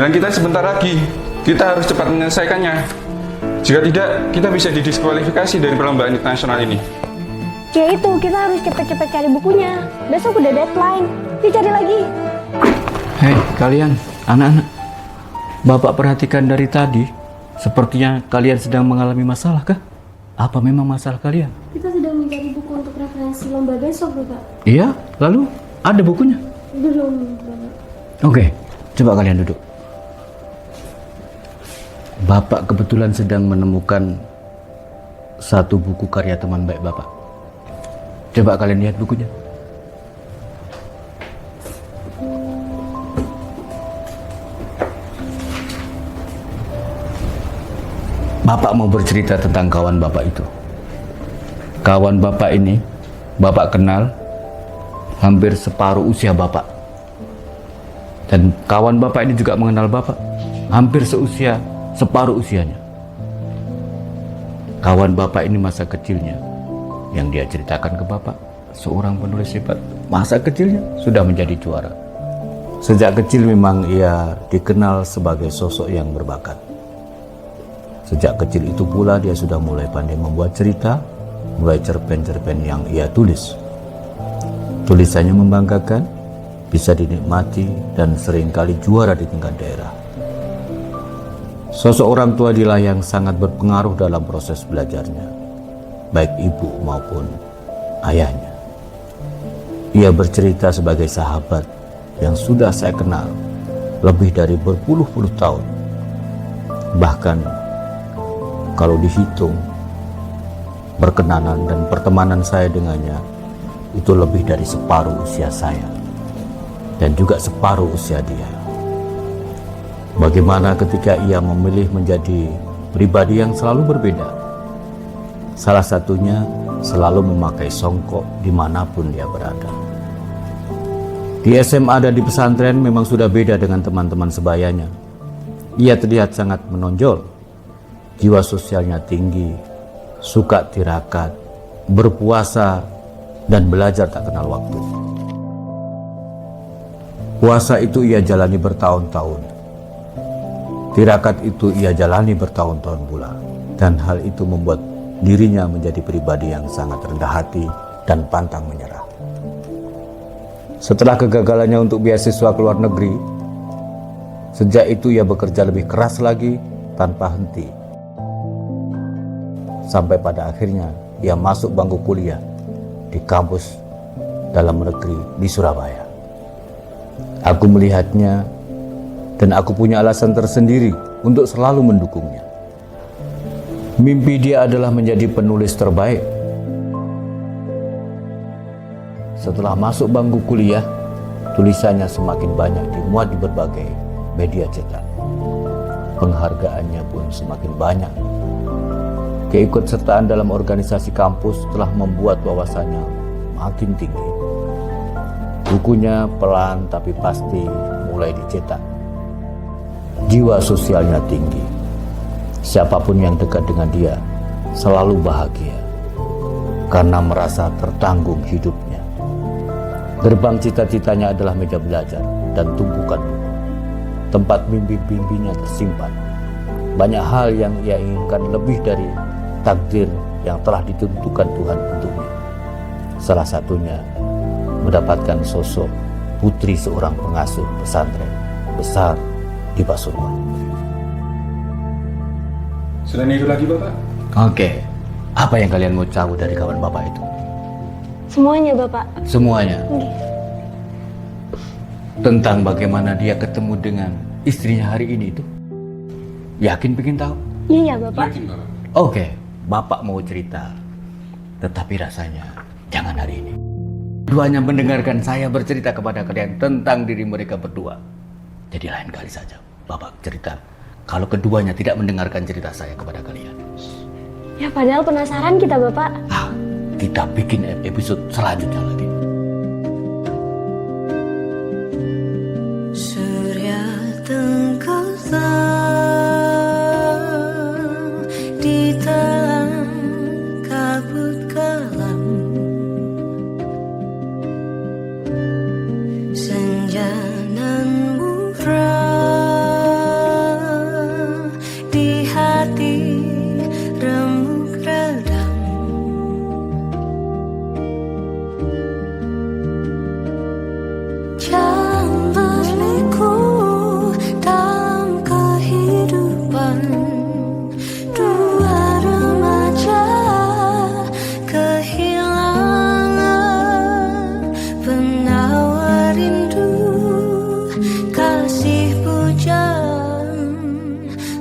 Giliran kita sebentar lagi. Kita harus cepat menyelesaikannya. Jika tidak, kita bisa didiskualifikasi dari perlombaan internasional ini. Ya itu, kita harus cepet-cepet cari bukunya. Besok udah deadline. Dicari lagi. Hei kalian, anak-anak. Bapak perhatikan dari tadi, sepertinya kalian sedang mengalami masalah kah? Apa memang masalah kalian? Kita sedang mencari buku untuk referensi lomba besok, Bapak. Iya, lalu ada bukunya? Belum, Bapak. Oke, coba kalian duduk. Bapak kebetulan sedang menemukan satu buku karya teman baik Bapak. Coba kalian lihat bukunya. Bapak mau bercerita tentang kawan Bapak itu. Kawan Bapak ini, Bapak kenal hampir separuh usia Bapak. Dan kawan Bapak ini juga mengenal Bapak, hampir separuh usianya. Kawan Bapak ini masa kecilnya, yang dia ceritakan ke Bapak, seorang penulis hebat. Masa kecilnya sudah menjadi juara. Sejak kecil memang ia dikenal sebagai sosok yang berbakat. Sejak kecil itu pula dia sudah mulai pandai membuat cerita, mulai cerpen-cerpen yang ia tulis. Tulisannya membanggakan, bisa dinikmati, dan seringkali juara di tingkat daerah. Sosok orang tua dilah yang sangat berpengaruh dalam proses belajarnya, baik ibu maupun ayahnya. Ia bercerita sebagai sahabat yang sudah saya kenal lebih dari berpuluh-puluh tahun. Bahkan kalau dihitung, perkenanan dan pertemanan saya dengannya itu lebih dari separuh usia saya dan juga separuh usia dia. Bagaimana ketika ia memilih menjadi pribadi yang selalu berbeda. Salah satunya selalu memakai songkok dimanapun dia berada. Di SMA dan di pesantren memang sudah beda dengan teman-teman sebayanya. Ia terlihat sangat menonjol. Jiwa sosialnya tinggi, suka tirakat, berpuasa, dan belajar tak kenal waktu. Puasa itu ia jalani bertahun-tahun. Tirakat itu ia jalani bertahun-tahun pula. Dan hal itu membuat dirinya menjadi pribadi yang sangat rendah hati dan pantang menyerah. Setelah kegagalannya untuk beasiswa ke luar negeri, sejak itu ia bekerja lebih keras lagi tanpa henti. Sampai pada akhirnya ia masuk bangku kuliah di kampus dalam negeri di Surabaya. Aku melihatnya dan aku punya alasan tersendiri untuk selalu mendukungnya. Mimpi dia adalah menjadi penulis terbaik. Setelah masuk bangku kuliah, tulisannya semakin banyak dimuat di berbagai media cetak. Penghargaannya pun semakin banyak. Keikutsertaan dalam organisasi kampus telah membuat wawasannya makin tinggi. Bukunya pelan tapi pasti mulai dicetak. Jiwa sosialnya tinggi. Siapapun yang dekat dengan dia selalu bahagia karena merasa tertanggung hidupnya. Gerbang cita-citanya adalah meja belajar dan tumpukan buku. Tempat mimpi-mimpinya tersimpan. Banyak hal yang ia inginkan lebih dari takdir yang telah ditentukan Tuhan untuknya. Salah satunya mendapatkan sosok putri seorang pengasuh pesantren besar di Pasuruan. Selain itu lagi, Bapak? Oke, apa yang kalian mau tahu dari kawan Bapak itu? Semuanya, Bapak. Semuanya. Tentang bagaimana dia ketemu dengan istrinya hari ini itu. Yakin pengen tahu? Iya, Bapak. Yakin, Bapak. Oke, Bapak mau cerita. Tetapi rasanya jangan hari ini. Keduanya mendengarkan saya bercerita kepada kalian tentang diri mereka berdua. Jadi lain kali saja Bapak cerita kalau keduanya tidak mendengarkan cerita saya kepada kalian. Ya, padahal penasaran kita, Bapak. Kita bikin episode selanjutnya lagi. Surya tenggelam di dalam kabut kelam. Senja nan murah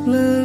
menuju